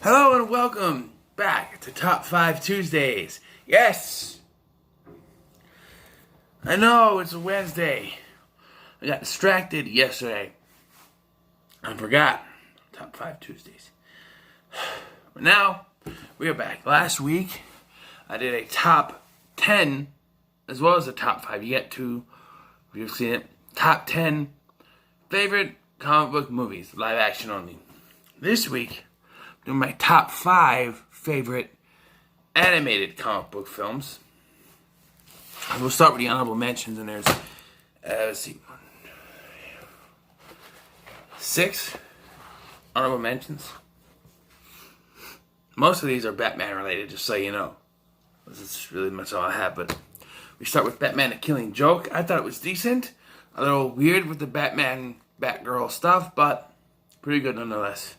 Hello and welcome back to Top 5 Tuesdays. Yes! I know it's a Wednesday. I got distracted yesterday. I forgot Top 5 Tuesdays. But now, we are back. Last week, I did a top 10 as well as a top 5. You get to, if you've seen it, top 10 favorite comic book movies, live action only. This week, doing my top 5 favorite animated comic book films. We'll start with the honorable mentions, and there's, let's see, 6 honorable mentions. Most of these are Batman related, just so you know. This is really much all I have, but we start with Batman: The Killing Joke. I thought it was decent. A little weird with the Batman, Batgirl stuff, but pretty good nonetheless.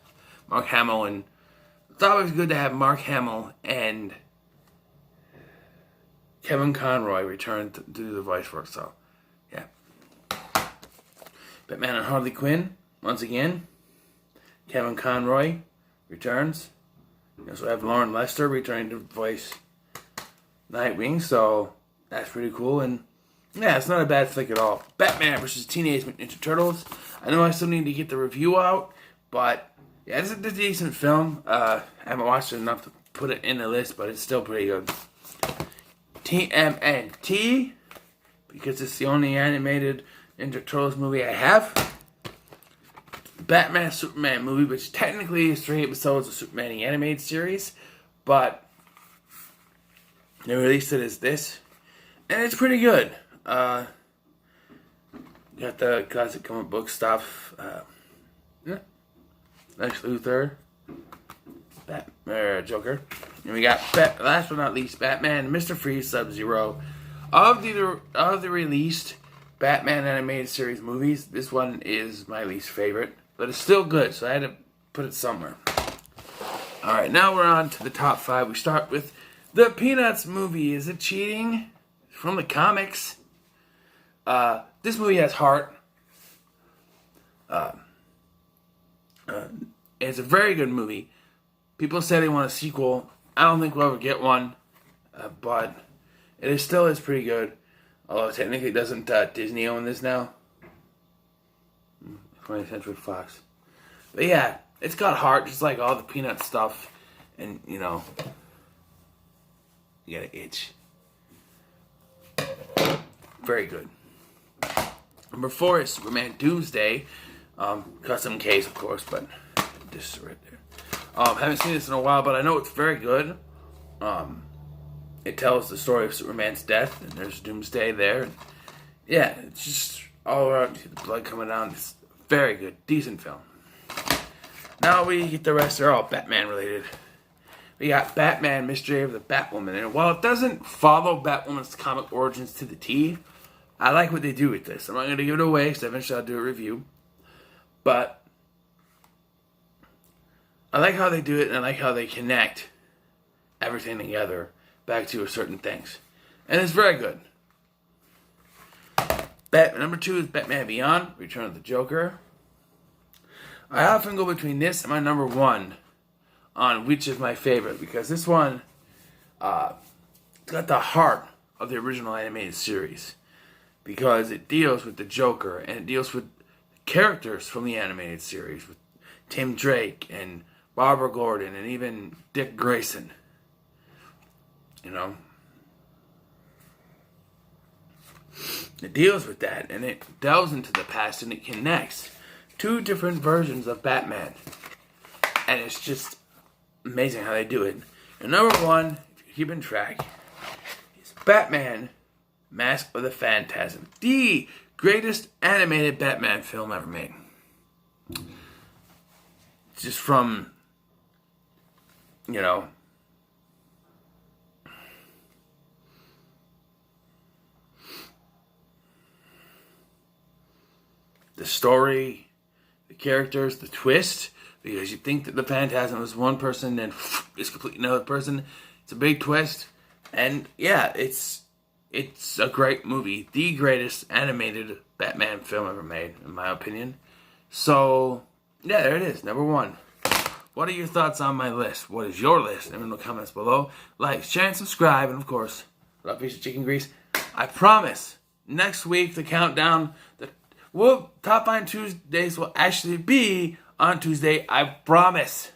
Mark Hamill, and it's always good to have Mark Hamill and Kevin Conroy return to do the voice work, so yeah. Batman and Harley Quinn, once again. Kevin Conroy returns. You also have Lauren Lester returning to voice Nightwing, so that's pretty cool. And yeah, it's not a bad flick at all. Batman vs. Teenage Mutant Ninja Turtles. I know I still need to get the review out, but yeah, it's a decent film. I haven't watched it enough to put it in the list, but it's still pretty good. TMNT, because it's the only animated Ninja Turtles movie I have. Batman Superman movie, which technically is 3 episodes of Superman the Animated Series, but they released it as this, and it's pretty good. Got the classic comic book stuff. Yeah. Lex Luthor, Joker, and we got last but not least Batman, Mr. Freeze, Sub-Zero. Of the released Batman animated series movies, this one is my least favorite, but it's still good, so I had to put it somewhere. Alright, now we're on to the top 5. We start with the Peanuts movie. Is it cheating? From the comics. This movie has heart. It's a very good movie. People say they want a sequel. I don't think we'll ever get one, but it still is pretty good. Although technically, doesn't Disney own this now? 20th Century Fox. But yeah, it's got heart, just like all the Peanut stuff. And, you know, you got an itch. Very good. Number 4 is Superman Doomsday. Custom case, of course, but this is right there. Haven't seen this in a while, but I know it's very good. It tells the story of Superman's death, and there's Doomsday there. And yeah, it's just all around, the blood coming down. It's very good, decent film. Now we get the rest. They're all Batman related. We got Batman: Mystery of the Batwoman, and while it doesn't follow Batwoman's comic origins to the T, I like what they do with this. I'm not going to give it away, because eventually I'll do a review. But I like how they do it, and I like how they connect everything together back to certain things. And it's very good. Number 2 is Batman Beyond, Return of the Joker. I often go between this and my number 1 on which is my favorite, because this one, it's got the heart of the original animated series, because it deals with the Joker, and it deals with characters from the animated series, with Tim Drake and Barbara Gordon and even Dick Grayson. You know, it deals with that, and it delves into the past, and it connects 2 different versions of Batman, and it's just amazing how they do it. And number 1, if you're keeping track, is Batman: Mask of the Phantasm, the greatest animated Batman film ever made. Just from, you know, the story, the characters, the twist, because you think that the Phantasm is one person and it's completely another person. It's a big twist, and yeah, it's a great movie, the greatest animated Batman film ever made, in my opinion. So yeah, there it is, number 1. What are your thoughts on my list? What is your list? Let me know in the comments below. Like, share, and subscribe. And, of course, love, piece of chicken grease. I promise, next week, the countdown, Top 5 Tuesdays will actually be on Tuesday. I promise.